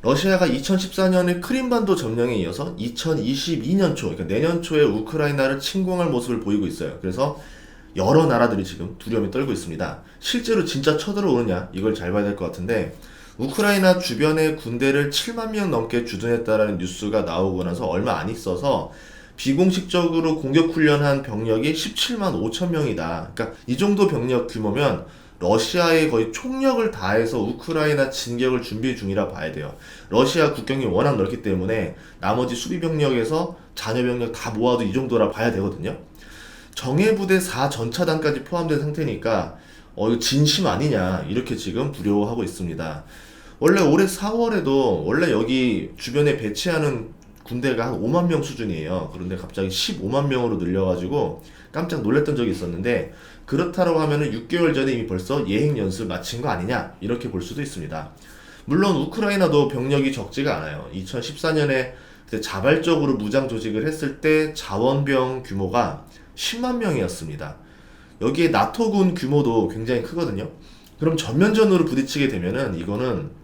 러시아가 2014년에 크림반도 점령에 이어서 2022년 초, 그러니까 내년 초에 우크라이나를 침공할 모습을 보이고 있어요. 그래서 여러 나라들이 지금 두려움에 떨고 있습니다. 실제로 진짜 쳐들어오느냐, 이걸 잘 봐야 될 것 같은데, 우크라이나 주변에 군대를 7만 명 넘게 주둔했다라는 뉴스가 나오고 나서 얼마 안 있어서 비공식적으로 공격 훈련한 병력이 17만 5천 명이다. 그러니까 이 정도 병력 규모면 러시아의 거의 총력을 다해서 우크라이나 진격을 준비 중이라 봐야 돼요. 러시아 국경이 워낙 넓기 때문에 나머지 수비 병력에서 잔여 병력 다 모아도 이 정도라 봐야 되거든요. 정예부대 4전차단까지 포함된 상태니까 이거 진심 아니냐 이렇게 지금 두려워하고 있습니다. 원래 올해 4월에도 원래 여기 주변에 배치하는 군대가 한 5만 명 수준이에요. 그런데 갑자기 15만 명으로 늘려가지고 깜짝 놀랐던 적이 있었는데, 그렇다고 하면은 6개월 전에 이미 벌써 예행 연습 마친 거 아니냐 이렇게 볼 수도 있습니다. 물론 우크라이나도 병력이 적지가 않아요. 2014년에 자발적으로 무장 조직을 했을 때 자원병 규모가 10만 명이었습니다. 여기에 나토군 규모도 굉장히 크거든요. 그럼 전면전으로 부딪히게 되면은 이거는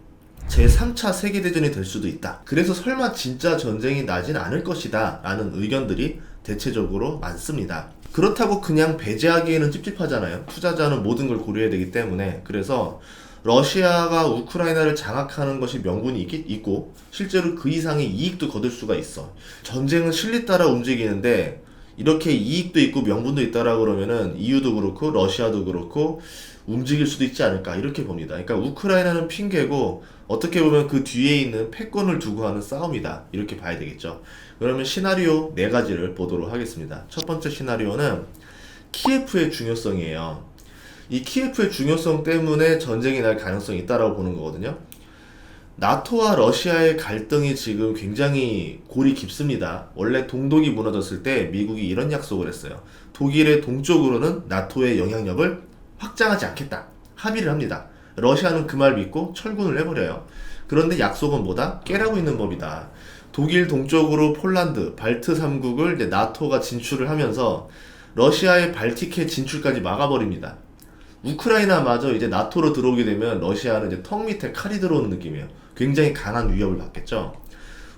제3차 세계대전이 될 수도 있다. 그래서 설마 진짜 전쟁이 나진 않을 것이다 라는 의견들이 대체적으로 많습니다. 그렇다고 그냥 배제하기에는 찝찝하잖아요. 투자자는 모든 걸 고려해야 되기 때문에. 그래서 러시아가 우크라이나를 장악하는 것이 명분이 있고 실제로 그 이상의 이익도 거둘 수가 있어. 전쟁은 실리 따라 움직이는데 이렇게 이익도 있고 명분도 있다라 그러면은 EU도 그렇고 러시아도 그렇고 움직일 수도 있지 않을까 이렇게 봅니다. 그러니까 우크라이나는 핑계고 어떻게 보면 그 뒤에 있는 패권을 두고 하는 싸움이다 이렇게 봐야 되겠죠. 그러면 시나리오 4가지를 보도록 하겠습니다. 첫 번째 시나리오는 키예프의 중요성이에요. 이 키예프의 중요성 때문에 전쟁이 날 가능성이 있다라고 보는 거거든요. 나토와 러시아의 갈등이 지금 굉장히 골이 깊습니다. 원래 동독이 무너졌을 때 미국이 이런 약속을 했어요. 독일의 동쪽으로는 나토의 영향력을 확장하지 않겠다. 합의를 합니다. 러시아는 그 말 믿고 철군을 해버려요. 그런데 약속은 뭐다? 깨라고 있는 법이다. 독일 동쪽으로 폴란드, 발트 3국을 이제 나토가 진출을 하면서 러시아의 발틱해 진출까지 막아버립니다. 우크라이나마저 이제 나토로 들어오게 되면 러시아는 이제 턱 밑에 칼이 들어오는 느낌이에요. 굉장히 강한 위협을 받겠죠.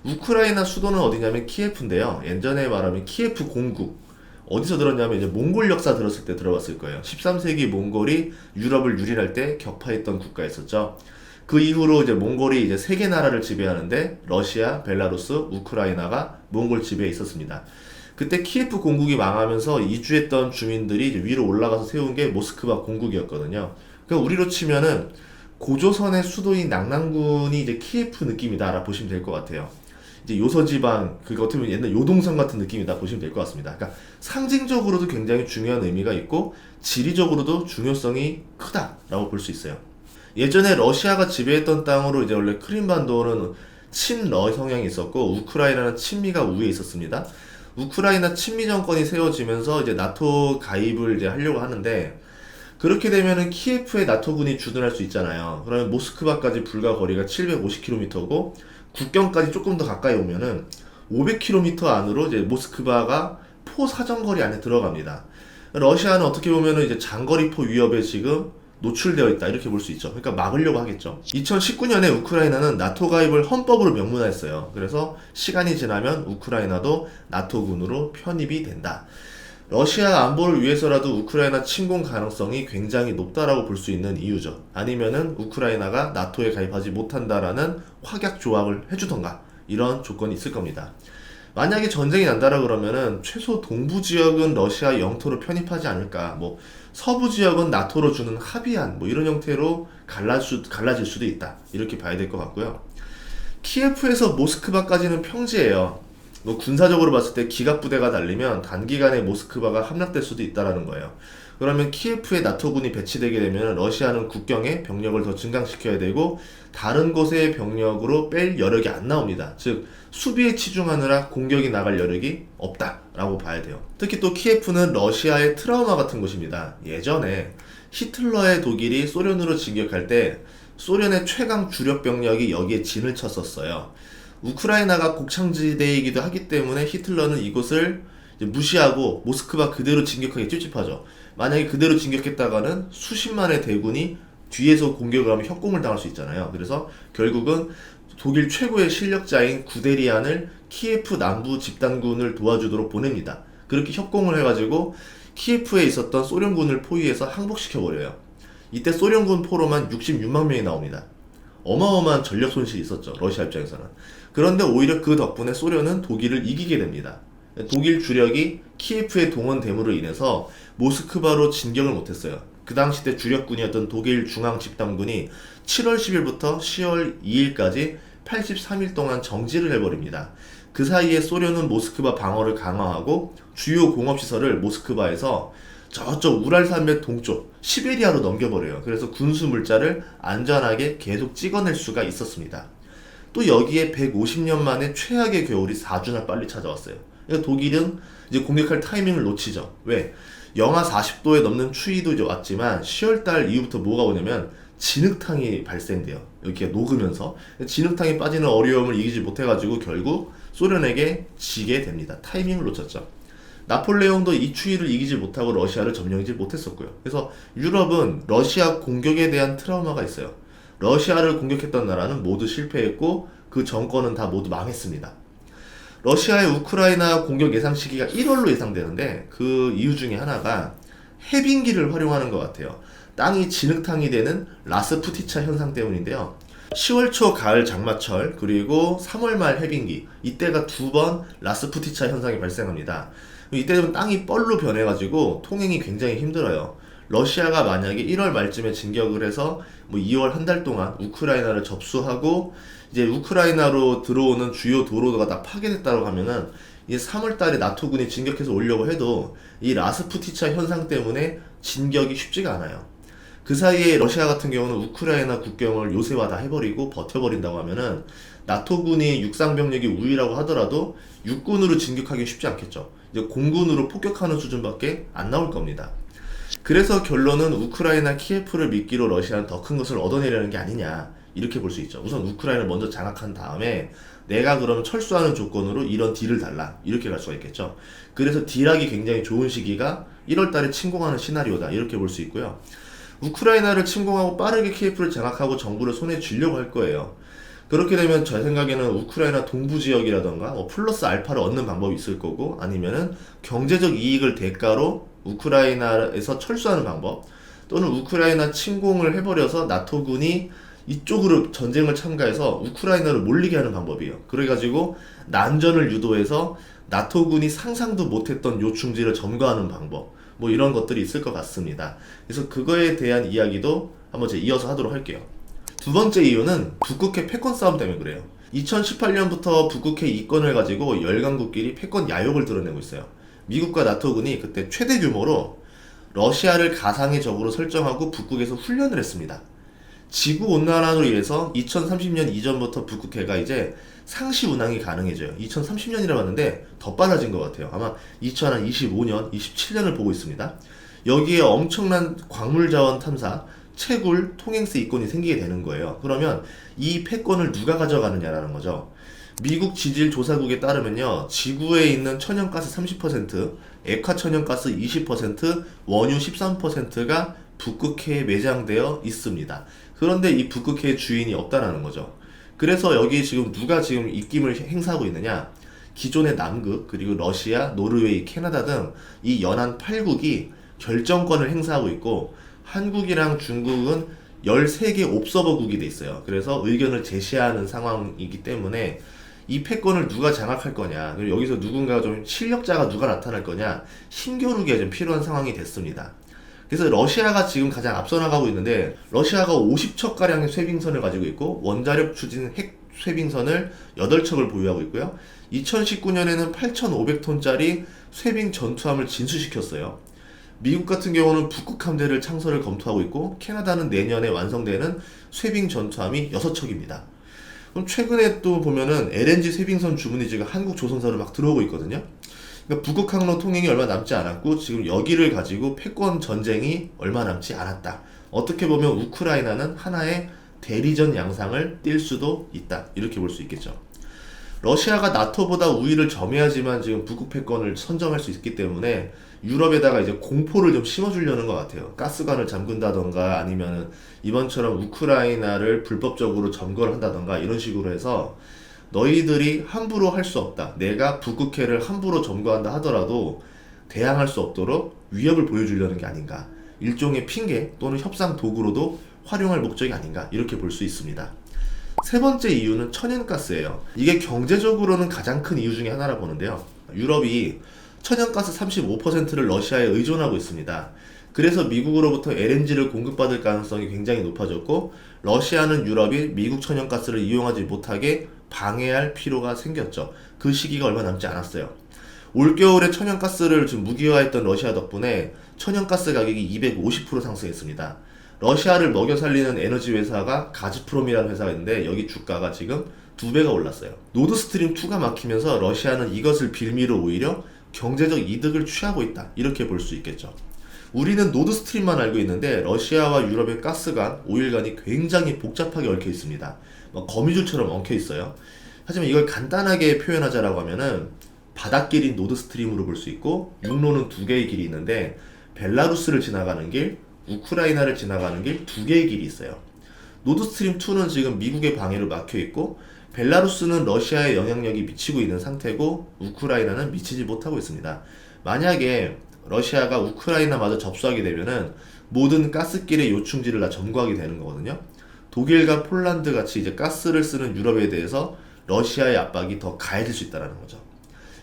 우크라이나 수도는 어디냐면 키예프인데요. 예전에 말하면 키예프 공국. 어디서 들었냐면 이제 몽골 역사 들었을 때 들어봤을 거예요. 13세기 몽골이 유럽을 유린할 때 격파했던 국가였었죠. 그 이후로 이제 몽골이 이제 3개 나라를 지배하는데 러시아, 벨라루스, 우크라이나가 몽골 지배에 있었습니다. 그때 키예프 공국이 망하면서 이주했던 주민들이 이제 위로 올라가서 세운 게 모스크바 공국이었거든요. 그러니까 우리로 치면은 고조선의 수도인 낙랑군이 이제 키예프 느낌이다라 보시면 될 것 같아요. 이제 요서지방, 그거 어떻게 보면 옛날 요동성 같은 느낌이다 보시면 될 것 같습니다. 그러니까 상징적으로도 굉장히 중요한 의미가 있고 지리적으로도 중요성이 크다라고 볼 수 있어요. 예전에 러시아가 지배했던 땅으로 이제 원래 크림반도는 친러 성향이 있었고 우크라이나는 친미가 우위에 있었습니다. 우크라이나 친미 정권이 세워지면서 이제 나토 가입을 이제 하려고 하는데, 그렇게 되면은 키예프에 나토군이 주둔할 수 있잖아요. 그러면 모스크바까지 불과 거리가 750km고 국경까지 조금 더 가까이 오면은 500km 안으로 이제 모스크바가 포 사정거리 안에 들어갑니다. 러시아는 어떻게 보면은 이제 장거리포 위협에 지금 노출되어 있다 이렇게 볼 수 있죠. 그러니까 막으려고 하겠죠. 2019년에 우크라이나는 나토 가입을 헌법으로 명문화했어요. 그래서 시간이 지나면 우크라이나도 나토군으로 편입이 된다. 러시아 안보를 위해서라도 우크라이나 침공 가능성이 굉장히 높다라고 볼 수 있는 이유죠. 아니면은 우크라이나가 나토에 가입하지 못한다라는 확약 조항을 해주던가 이런 조건이 있을 겁니다. 만약에 전쟁이 난다라 그러면은 최소 동부 지역은 러시아 영토로 편입하지 않을까, 뭐 서부 지역은 나토로 주는 합의안, 뭐 이런 형태로 갈라질 수도 있다 이렇게 봐야 될 것 같고요. 키예프에서 모스크바까지는 평지예요. 뭐 군사적으로 봤을 때 기갑부대가 달리면 단기간에 모스크바가 함락될 수도 있다라는 거예요. 그러면 키예프에 나토군이 배치되게 되면 러시아는 국경에 병력을 더 증강시켜야 되고 다른 곳의 병력으로 뺄 여력이 안 나옵니다. 즉 수비에 치중하느라 공격이 나갈 여력이 없다라고 봐야 돼요. 특히 또 키예프는 러시아의 트라우마 같은 곳입니다. 예전에 히틀러의 독일이 소련으로 진격할 때 소련의 최강 주력 병력이 여기에 진을 쳤었어요. 우크라이나가 곡창지대이기도 하기 때문에 히틀러는 이곳을 무시하고 모스크바 그대로 진격하기 찝찝하죠. 만약에 그대로 진격했다가는 수십만의 대군이 뒤에서 공격을 하면 협공을 당할 수 있잖아요. 그래서 결국은 독일 최고의 실력자인 구데리안을 키예프 남부 집단군을 도와주도록 보냅니다. 그렇게 협공을 해가지고 키예프에 있었던 소련군을 포위해서 항복시켜버려요. 이때 소련군 포로만 66만 명이 나옵니다. 어마어마한 전력 손실이 있었죠. 러시아 입장에서는. 그런데 오히려 그 덕분에 소련은 독일을 이기게 됩니다. 독일 주력이 키예프에 동원됨으로 인해서 모스크바로 진격을 못했어요. 그 당시 때 주력군이었던 독일 중앙 집단군이 7월 10일부터 10월 2일까지 83일 동안 정지를 해버립니다. 그 사이에 소련은 모스크바 방어를 강화하고 주요 공업시설을 모스크바에서 저쪽 우랄산맥 동쪽 시베리아로 넘겨버려요. 그래서 군수 물자를 안전하게 계속 찍어낼 수가 있었습니다. 또 여기에 150년 만에 최악의 겨울이 4주나 빨리 찾아왔어요. 그러니까 독일은 이제 공격할 타이밍을 놓치죠. 왜? 영하 40도에 넘는 추위도 이제 왔지만 10월달 이후부터 뭐가 오냐면 진흙탕이 발생돼요. 이렇게 녹으면서 진흙탕이 빠지는 어려움을 이기지 못해가지고 결국 소련에게 지게 됩니다. 타이밍을 놓쳤죠. 나폴레옹도 이 추위를 이기지 못하고 러시아를 점령하지 못했었고요. 그래서 유럽은 러시아 공격에 대한 트라우마가 있어요. 러시아를 공격했던 나라는 모두 실패했고 그 정권은 다 모두 망했습니다. 러시아의 우크라이나 공격 예상 시기가 1월로 예상되는데 그 이유 중에 하나가 해빙기를 활용하는 것 같아요. 땅이 진흙탕이 되는 라스푸티차 현상 때문인데요. 10월 초 가을 장마철 그리고 3월 말 해빙기 이때가 두 번 라스푸티차 현상이 발생합니다. 이때 되면 땅이 뻘로 변해가지고 통행이 굉장히 힘들어요. 러시아가 만약에 1월 말쯤에 진격을 해서 뭐 2월 한 달 동안 우크라이나를 접수하고 이제 우크라이나로 들어오는 주요 도로가 다 파괴됐다고 하면은 이제 3월 달에 나토군이 진격해서 오려고 해도 이 라스푸티차 현상 때문에 진격이 쉽지가 않아요. 그 사이에 러시아 같은 경우는 우크라이나 국경을 요새화 다 해버리고 버텨버린다고 하면은 나토군이 육상병력이 우위라고 하더라도 육군으로 진격하기 쉽지 않겠죠. 이제 공군으로 폭격하는 수준밖에 안 나올 겁니다. 그래서 결론은 우크라이나 키예프를 미끼로 러시아는 더 큰 것을 얻어내려는 게 아니냐 이렇게 볼 수 있죠. 우선 우크라이나를 먼저 장악한 다음에 내가 그러면 철수하는 조건으로 이런 딜을 달라 이렇게 갈 수가 있겠죠. 그래서 딜하기 굉장히 좋은 시기가 1월달에 침공하는 시나리오다 이렇게 볼 수 있고요. 우크라이나를 침공하고 빠르게 키예프를 장악하고 정부를 손에 쥐려고 할 거예요. 그렇게 되면 제 생각에는 우크라이나 동부 지역이라던가 뭐 플러스 알파를 얻는 방법이 있을 거고 아니면은 경제적 이익을 대가로 우크라이나에서 철수하는 방법 또는 우크라이나 침공을 해버려서 나토군이 이쪽으로 전쟁을 참가해서 우크라이나를 몰리게 하는 방법이에요. 그래가지고 난전을 유도해서 나토군이 상상도 못했던 요충지를 점거하는 방법 뭐 이런 것들이 있을 것 같습니다. 그래서 그거에 대한 이야기도 한번 제가 이어서 하도록 할게요. 두 번째 이유는 북극해 패권 싸움 때문에 그래요. 2018년부터 북극해 이권을 가지고 열강국끼리 패권 야욕을 드러내고 있어요. 미국과 나토군이 그때 최대 규모로 러시아를 가상의 적으로 설정하고 북극에서 훈련을 했습니다. 지구온난화로 인해서 2030년 이전부터 북극해가 이제 상시 운항이 가능해져요. 2030년이라 봤는데 더 빨라진 것 같아요. 아마 2025년, 27년을 보고 있습니다. 여기에 엄청난 광물 자원 탐사, 채굴, 통행세 이권이 생기게 되는 거예요. 그러면 이 패권을 누가 가져가느냐라는 거죠. 미국 지질조사국에 따르면요, 지구에 있는 천연가스 30%, 액화천연가스 20%, 원유 13%가 북극해에 매장되어 있습니다. 그런데 이 북극해의 주인이 없다라는 거죠. 그래서 여기 지금 누가 지금 입김을 행사하고 있느냐? 기존의 남극, 그리고 러시아, 노르웨이, 캐나다 등 이 연안 8국이 결정권을 행사하고 있고 한국이랑 중국은 13개 옵서버국이 돼 있어요. 그래서 의견을 제시하는 상황이기 때문에 이 패권을 누가 장악할 거냐, 그리고 여기서 누군가 좀 실력자가 누가 나타날 거냐, 힘겨루기가 좀 필요한 상황이 됐습니다. 그래서 러시아가 지금 가장 앞서 나가고 있는데 러시아가 50척가량의 쇄빙선을 가지고 있고 원자력 추진 핵 쇄빙선을 8척을 보유하고 있고요. 2019년에는 8,500톤짜리 쇄빙 전투함을 진수시켰어요. 미국 같은 경우는 북극 함대를 창설을 검토하고 있고 캐나다는 내년에 완성되는 쇄빙 전투함이 6척입니다. 그럼 최근에 또 보면은 LNG 쇄빙선 주문이 지금 한국 조선사로 막 들어오고 있거든요. 그러니까 북극 항로 통행이 얼마 남지 않았고 지금 여기를 가지고 패권 전쟁이 얼마 남지 않았다. 어떻게 보면 우크라이나는 하나의 대리전 양상을 띌 수도 있다. 이렇게 볼 수 있겠죠. 러시아가 나토보다 우위를 점해야지만 지금 북극 패권을 선점할 수 있기 때문에 유럽에다가 이제 공포를 좀 심어주려는 것 같아요. 가스관을 잠근다던가 아니면은 이번처럼 우크라이나를 불법적으로 점거를 한다던가 이런 식으로 해서 너희들이 함부로 할 수 없다. 내가 북극해를 함부로 점거한다 하더라도 대항할 수 없도록 위협을 보여주려는 게 아닌가. 일종의 핑계 또는 협상 도구로도 활용할 목적이 아닌가. 이렇게 볼 수 있습니다. 세 번째 이유는 천연가스예요. 이게 경제적으로는 가장 큰 이유 중에 하나라 보는데요. 유럽이 천연가스 35%를 러시아에 의존하고 있습니다. 그래서 미국으로부터 LNG를 공급받을 가능성이 굉장히 높아졌고 러시아는 유럽이 미국 천연가스를 이용하지 못하게 방해할 필요가 생겼죠. 그 시기가 얼마 남지 않았어요. 올겨울에 천연가스를 지금 무기화했던 러시아 덕분에 천연가스 가격이 250% 상승했습니다. 러시아를 먹여 살리는 에너지 회사가 가즈프롬이라는 회사가 있는데 여기 주가가 지금 2배가 올랐어요. 노드스트림2가 막히면서 러시아는 이것을 빌미로 오히려 경제적 이득을 취하고 있다. 이렇게 볼 수 있겠죠. 우리는 노드스트림만 알고 있는데 러시아와 유럽의 가스관, 오일관이 굉장히 복잡하게 얽혀 있습니다. 거미줄처럼 엉켜 있어요. 하지만 이걸 간단하게 표현하자라고 하면은 바닷길인 노드스트림으로 볼 수 있고 육로는 두 개의 길이 있는데 벨라루스를 지나가는 길, 우크라이나를 지나가는 길 두 개의 길이 있어요. 노드스트림2는 지금 미국의 방해로 막혀 있고 벨라루스는 러시아의 영향력이 미치고 있는 상태고 우크라이나는 미치지 못하고 있습니다. 만약에 러시아가 우크라이나마저 접수하게 되면은 모든 가스길의 요충지를 다 점거하게 되는 거거든요. 독일과 폴란드 같이 이제 가스를 쓰는 유럽에 대해서 러시아의 압박이 더 가해질 수 있다는 거죠.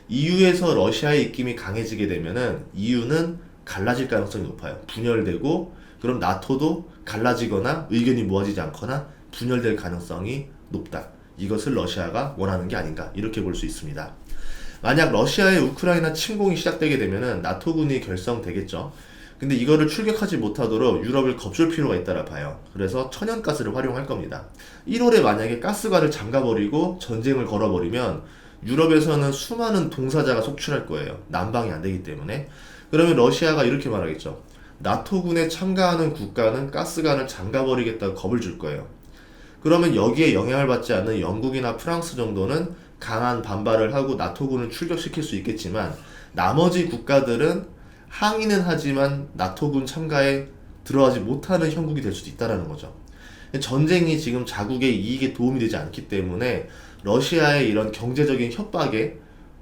EU에서 러시아의 입김이 강해지게 되면은 EU는 갈라질 가능성이 높아요. 분열되고 그럼 나토도 갈라지거나 의견이 모아지지 않거나 분열될 가능성이 높다. 이것을 러시아가 원하는 게 아닌가 이렇게 볼 수 있습니다. 만약 러시아의 우크라이나 침공이 시작되게 되면은 나토군이 결성되겠죠. 근데 이거를 출격하지 못하도록 유럽을 겁줄 필요가 있다라 봐요. 그래서 천연가스를 활용할 겁니다. 1월에 만약에 가스관을 잠가버리고 전쟁을 걸어버리면 유럽에서는 수많은 동사자가 속출할 거예요. 난방이 안 되기 때문에. 그러면 러시아가 이렇게 말하겠죠. 나토군에 참가하는 국가는 가스관을 잠가버리겠다고 겁을 줄 거예요. 그러면 여기에 영향을 받지 않는 영국이나 프랑스 정도는 강한 반발을 하고 나토군을 출격시킬 수 있겠지만 나머지 국가들은 항의는 하지만 나토군 참가에 들어가지 못하는 형국이 될 수도 있다는 거죠. 전쟁이 지금 자국의 이익에 도움이 되지 않기 때문에 러시아의 이런 경제적인 협박에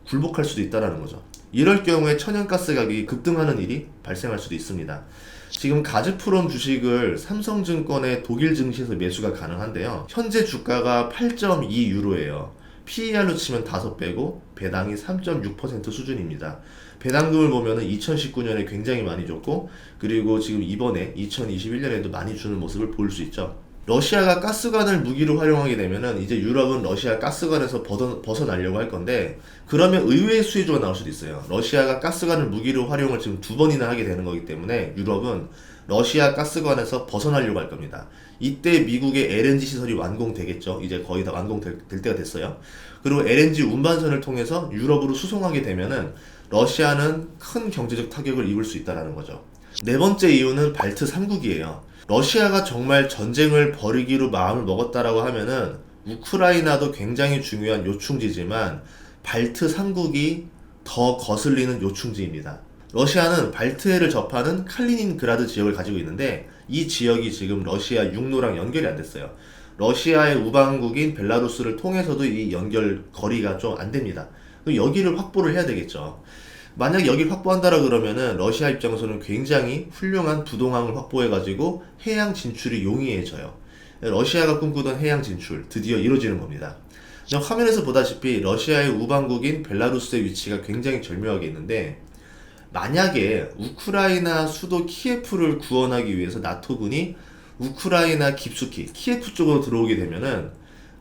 굴복할 수도 있다는 거죠. 이럴 경우에 천연가스 가격이 급등하는 일이 발생할 수도 있습니다. 지금 가즈프롬 주식을 삼성증권의 독일 증시에서 매수가 가능한데요. 현재 주가가 8.2유로예요. PER로 치면 5배고 배당이 3.6% 수준입니다. 배당금을 보면은 2019년에 굉장히 많이 줬고 그리고 지금 이번에 2021년에도 많이 주는 모습을 볼 수 있죠. 러시아가 가스관을 무기로 활용하게 되면은 이제 유럽은 러시아 가스관에서 벗어나려고 할 건데 그러면 의외의 수혜주가 나올 수도 있어요. 러시아가 가스관을 무기로 활용을 지금 2번이나 하게 되는 거기 때문에 유럽은 러시아 가스관에서 벗어나려고 할 겁니다. 이때 미국의 LNG 시설이 완공되겠죠. 이제 거의 다 완공될 때가 됐어요. 그리고 LNG 운반선을 통해서 유럽으로 수송하게 되면은 러시아는 큰 경제적 타격을 입을 수 있다는 거죠. 네 번째 이유는 발트 3국이에요. 러시아가 정말 전쟁을 벌이기로 마음을 먹었다라고 하면은 우크라이나도 굉장히 중요한 요충지지만 발트 3국이 더 거슬리는 요충지입니다. 러시아는 발트해를 접하는 칼리닌그라드 지역을 가지고 있는데 이 지역이 지금 러시아 육로랑 연결이 안 됐어요. 러시아의 우방국인 벨라루스를 통해서도 이 연결 거리가 좀 안 됩니다. 그럼 여기를 확보를 해야 되겠죠. 만약 여기를 확보한다라 그러면은 러시아 입장에서는 굉장히 훌륭한 부동항을 확보해가지고 해양 진출이 용이해져요. 러시아가 꿈꾸던 해양 진출 드디어 이루어지는 겁니다. 화면에서 보다시피 러시아의 우방국인 벨라루스의 위치가 굉장히 절묘하게 있는데 만약에 우크라이나 수도 키예프를 구원하기 위해서 나토군이 우크라이나 깊숙이 키예프 쪽으로 들어오게 되면은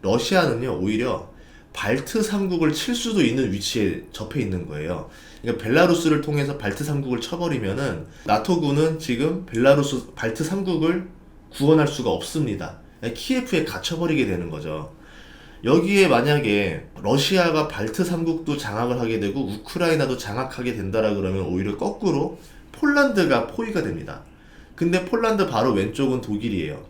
러시아는요 오히려 발트 3국을 칠 수도 있는 위치에 접해 있는 거예요. 그러니까 벨라루스를 통해서 발트 3국을 쳐버리면은 나토군은 지금 벨라루스 발트 3국을 구원할 수가 없습니다. 키예프에 갇혀버리게 되는 거죠. 여기에 만약에 러시아가 발트 3국도 장악을 하게 되고 우크라이나도 장악하게 된다라 그러면 오히려 거꾸로 폴란드가 포위가 됩니다. 근데 폴란드 바로 왼쪽은 독일이에요.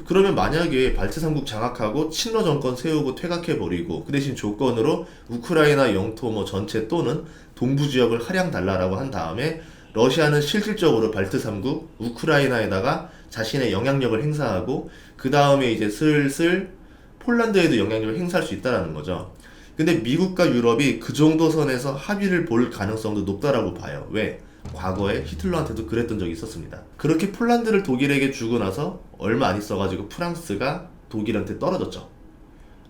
그러면 만약에 발트 3국 장악하고 친러 정권 세우고 퇴각해버리고 그 대신 조건으로 우크라이나 영토 뭐 전체 또는 동부 지역을 할양 달라라고 한 다음에 러시아는 실질적으로 발트 3국 우크라이나에다가 자신의 영향력을 행사하고 그 다음에 이제 슬슬 폴란드에도 영향력을 행사할 수 있다라는 거죠. 근데 미국과 유럽이 그 정도 선에서 합의를 볼 가능성도 높다라고 봐요. 왜? 과거에 히틀러한테도 그랬던 적이 있었습니다. 그렇게 폴란드를 독일에게 주고 나서 얼마 안 있어가지고 프랑스가 독일한테 떨어졌죠.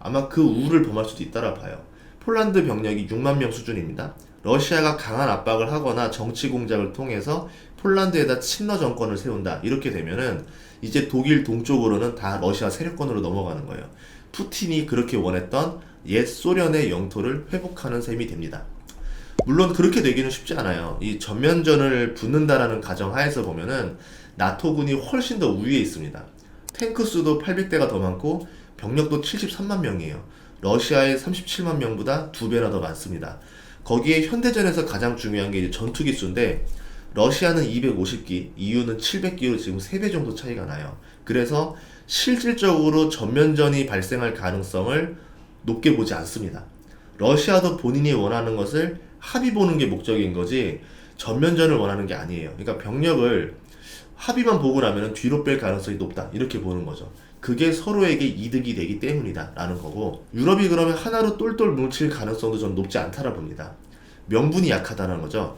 아마 그 우를 범할 수도 있다라 봐요. 폴란드 병력이 6만 명 수준입니다. 러시아가 강한 압박을 하거나 정치 공작을 통해서 폴란드에다 친러 정권을 세운다. 이렇게 되면은 이제 독일 동쪽으로는 다 러시아 세력권으로 넘어가는 거예요. 푸틴이 그렇게 원했던 옛 소련의 영토를 회복하는 셈이 됩니다. 물론 그렇게 되기는 쉽지 않아요. 이 전면전을 붙는다라는 가정하에서 보면은 나토군이 훨씬 더 우위에 있습니다. 탱크 수도 800대가 더 많고 병력도 73만 명이에요. 러시아의 37만 명보다 2배나 더 많습니다. 거기에 현대전에서 가장 중요한 게 이제 전투기 수인데 러시아는 250기, EU는 700기로 지금 3배 정도 차이가 나요. 그래서 실질적으로 전면전이 발생할 가능성을 높게 보지 않습니다. 러시아도 본인이 원하는 것을 합의 보는 게 목적인 거지 전면전을 원하는 게 아니에요. 그러니까 병력을 합의만 보고 나면 뒤로 뺄 가능성이 높다 이렇게 보는 거죠. 그게 서로에게 이득이 되기 때문이다 라는 거고, 유럽이 그러면 하나로 똘똘 뭉칠 가능성도 전 높지 않다라 봅니다. 명분이 약하다는 거죠.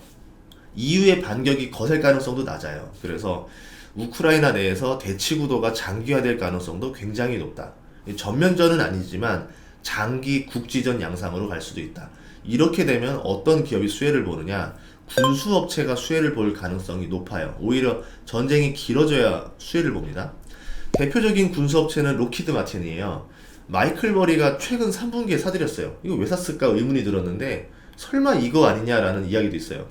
EU의 반격이 거셀 가능성도 낮아요. 그래서 우크라이나 내에서 대치 구도가 장기화될 가능성도 굉장히 높다. 전면전은 아니지만 장기 국지전 양상으로 갈 수도 있다. 이렇게 되면 어떤 기업이 수혜를 보느냐? 군수업체가 수혜를 볼 가능성이 높아요. 오히려 전쟁이 길어져야 수혜를 봅니다. 대표적인 군수업체는 로키드 마틴이에요. 마이클 버리가 최근 3분기에 사들였어요. 이거 왜 샀을까 의문이 들었는데 설마 이거 아니냐라는 이야기도 있어요.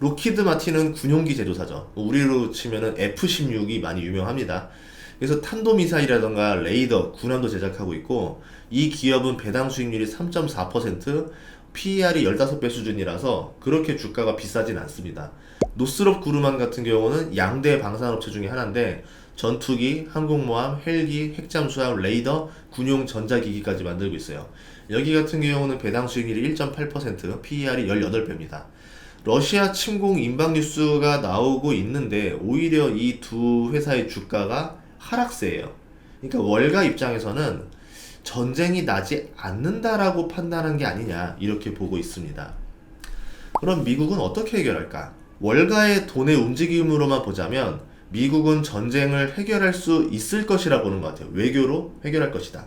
로키드 마틴은 군용기 제조사죠. 우리로 치면은 F-16이 많이 유명합니다. 그래서 탄도미사일이라던가 레이더, 군함도 제작하고 있고, 이 기업은 배당 수익률이 3.4%, PER이 15배 수준이라서 그렇게 주가가 비싸진 않습니다. 노스롭 그루만 같은 경우는 양대 방산업체 중에 하나인데 전투기, 항공모함, 헬기, 핵잠수함, 레이더, 군용 전자기기까지 만들고 있어요. 여기 같은 경우는 배당 수익률이 1.8%, PER이 18배입니다. 러시아 침공 인방 뉴스가 나오고 있는데 오히려 이 두 회사의 주가가 하락세예요. 그러니까 월가 입장에서는 전쟁이 나지 않는다라고 판단한 게 아니냐 이렇게 보고 있습니다. 그럼 미국은 어떻게 해결할까? 월가의 돈의 움직임으로만 보자면 미국은 전쟁을 해결할 수 있을 것이라 보는 것 같아요. 외교로 해결할 것이다.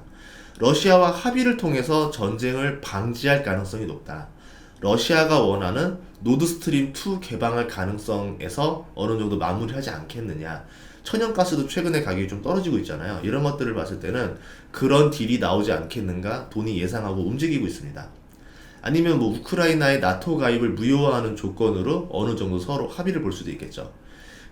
러시아와 합의를 통해서 전쟁을 방지할 가능성이 높다. 러시아가 원하는 노드스트림2 개방할 가능성에서 어느 정도 마무리하지 않겠느냐. 천연가스도 최근에 가격이 좀 떨어지고 있잖아요. 이런 것들을 봤을 때는 그런 딜이 나오지 않겠는가 돈이 예상하고 움직이고 있습니다. 아니면 뭐 우크라이나의 나토 가입을 무효화하는 조건으로 어느 정도 서로 합의를 볼 수도 있겠죠.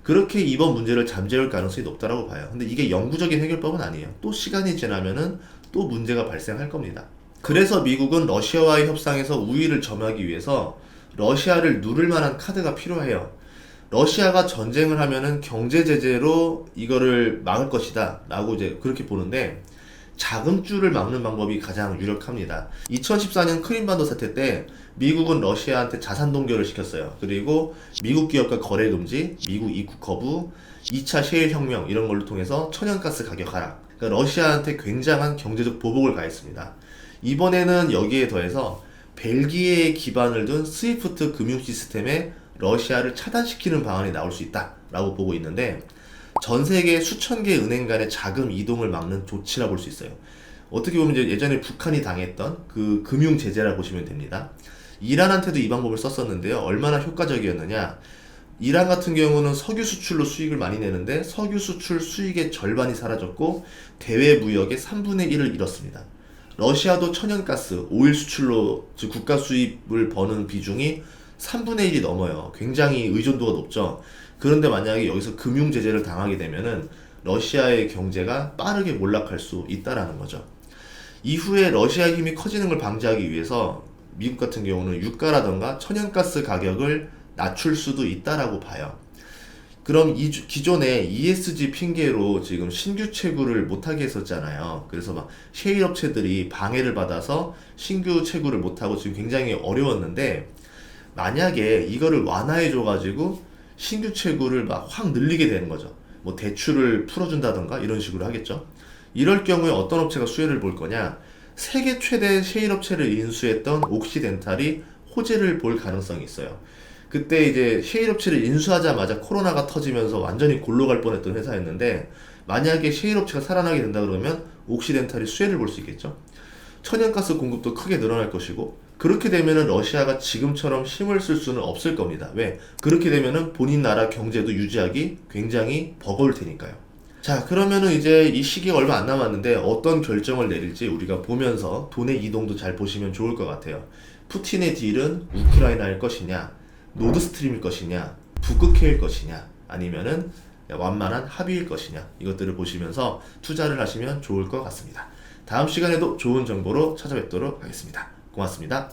그렇게 이번 문제를 잠재울 가능성이 높다고 봐요. 근데 이게 영구적인 해결법은 아니에요. 또 시간이 지나면은 또 문제가 발생할 겁니다. 그래서 미국은 러시아와의 협상에서 우위를 점하기 위해서 러시아를 누를 만한 카드가 필요해요. 러시아가 전쟁을 하면은 경제 제재로 이거를 막을 것이다 라고 이제 그렇게 보는데, 자금줄을 막는 방법이 가장 유력합니다. 2014년 크림반도 사태 때 미국은 러시아한테 자산 동결을 시켰어요. 그리고 미국 기업과 거래 금지, 미국 입국 거부, 2차 셰일 혁명 이런 걸로 통해서 천연가스 가격 하락, 그러니까 러시아한테 굉장한 경제적 보복을 가했습니다. 이번에는 여기에 더해서 벨기에에 기반을 둔 스위프트 금융 시스템에 러시아를 차단시키는 방안이 나올 수 있다라고 보고 있는데, 전 세계 수천 개 은행 간의 자금 이동을 막는 조치라 볼 수 있어요. 어떻게 보면 이제 예전에 북한이 당했던 그 금융 제재라 보시면 됩니다. 이란한테도 이 방법을 썼었는데요. 얼마나 효과적이었느냐? 이란 같은 경우는 석유 수출로 수익을 많이 내는데 석유 수출 수익의 절반이 사라졌고 대외 무역의 3분의 1을 잃었습니다. 러시아도 천연가스, 오일 수출로 즉 국가 수입을 버는 비중이 3분의 1이 넘어요. 굉장히 의존도가 높죠. 그런데 만약에 여기서 금융 제재를 당하게 되면은 러시아의 경제가 빠르게 몰락할 수 있다라는 거죠. 이후에 러시아의 힘이 커지는 걸 방지하기 위해서 미국 같은 경우는 유가라던가 천연가스 가격을 낮출 수도 있다라고 봐요. 그럼 기존에 ESG 핑계로 지금 신규 채굴을 못하게 했었잖아요. 그래서 막 셰일 업체들이 방해를 받아서 신규 채굴을 못하고 지금 굉장히 어려웠는데, 만약에 이거를 완화해줘가지고 신규 채굴을 막 확 늘리게 되는 거죠. 뭐 대출을 풀어준다던가 이런 식으로 하겠죠. 이럴 경우에 어떤 업체가 수혜를 볼 거냐? 세계 최대 셰일 업체를 인수했던 옥시덴탈이 호재를 볼 가능성이 있어요. 그때 이제 셰일 업체를 인수하자마자 코로나가 터지면서 완전히 골로 갈 뻔했던 회사였는데, 만약에 셰일 업체가 살아나게 된다 그러면 옥시덴탈이 수혜를 볼 수 있겠죠. 천연가스 공급도 크게 늘어날 것이고, 그렇게 되면은 러시아가 지금처럼 힘을 쓸 수는 없을 겁니다. 왜? 그렇게 되면은 본인 나라 경제도 유지하기 굉장히 버거울 테니까요. 자, 그러면은 이제 이 시기가 얼마 안 남았는데 어떤 결정을 내릴지 우리가 보면서 돈의 이동도 잘 보시면 좋을 것 같아요. 푸틴의 딜은 우크라이나일 것이냐, 노드스트림일 것이냐, 북극해일 것이냐, 아니면은 완만한 합의일 것이냐, 이것들을 보시면서 투자를 하시면 좋을 것 같습니다. 다음 시간에도 좋은 정보로 찾아뵙도록 하겠습니다. 고맙습니다.